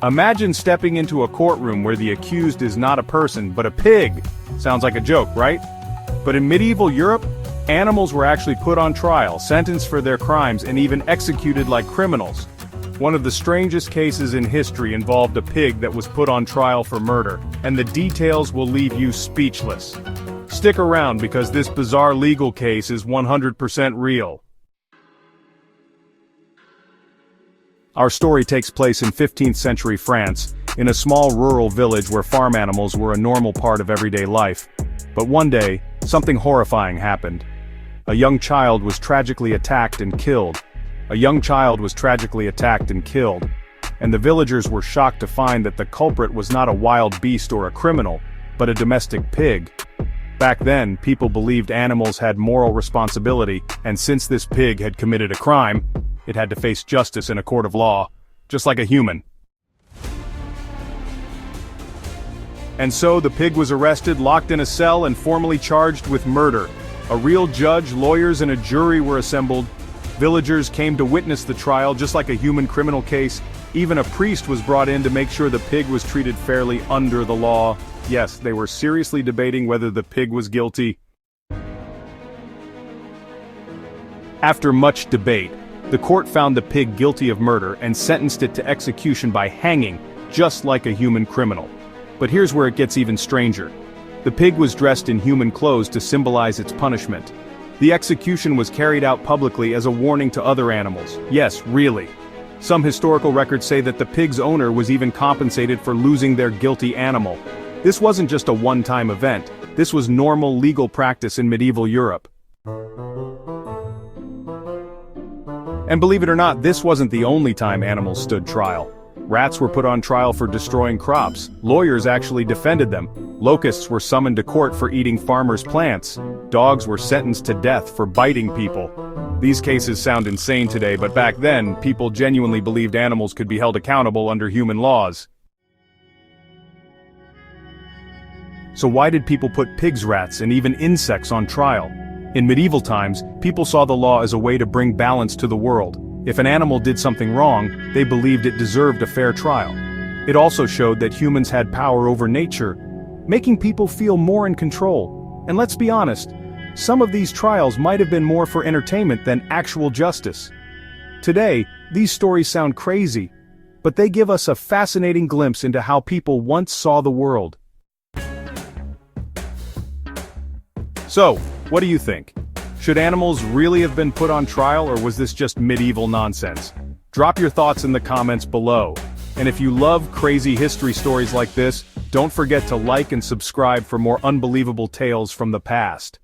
Imagine stepping into a courtroom where the accused is not a person but a pig. Sounds like a joke, right? But in medieval Europe, animals were actually put on trial, sentenced for their crimes, and even executed like criminals. One of the strangest cases in history involved a pig that was put on trial for murder, and the details will leave you speechless. Stick around because this bizarre legal case is 100% real. Our story takes place in 15th century France, in a small rural village where farm animals were a normal part of everyday life. But one day, something horrifying happened. A young child was tragically attacked and killed. And the villagers were shocked to find that the culprit was not a wild beast or a criminal, but a domestic pig. Back then, people believed animals had moral responsibility, and since this pig had committed a crime, it had to face justice in a court of law, just like a human. And so the pig was arrested, locked in a cell, and formally charged with murder. A real judge, lawyers, and a jury were assembled. Villagers came to witness the trial, just like a human criminal case. Even a priest was brought in to make sure the pig was treated fairly under the law. Yes, they were seriously debating whether the pig was guilty. After much debate, the court found the pig guilty of murder and sentenced it to execution by hanging, just like a human criminal. But here's where it gets even stranger. The pig was dressed in human clothes to symbolize its punishment. The execution was carried out publicly as a warning to other animals. Yes, really. Some historical records say that the pig's owner was even compensated for losing their guilty animal. This wasn't just a one-time event. This was normal legal practice in medieval Europe. And believe it or not, this wasn't the only time animals stood trial. Rats were put on trial for destroying crops. Lawyers actually defended them. Locusts were summoned to court for eating farmers' plants. Dogs were sentenced to death for biting people. These cases sound insane today, but back then, people genuinely believed animals could be held accountable under human laws. So why did people put pigs, rats, and even insects on trial? In medieval times, people saw the law as a way to bring balance to the world. If an animal did something wrong, they believed it deserved a fair trial. It also showed that humans had power over nature, making people feel more in control. And let's be honest, some of these trials might have been more for entertainment than actual justice. Today, these stories sound crazy, but they give us a fascinating glimpse into how people once saw the world. So, what do you think? Should animals really have been put on trial, or was this just medieval nonsense? Drop your thoughts in the comments below. And if you love crazy history stories like this, don't forget to like and subscribe for more unbelievable tales from the past.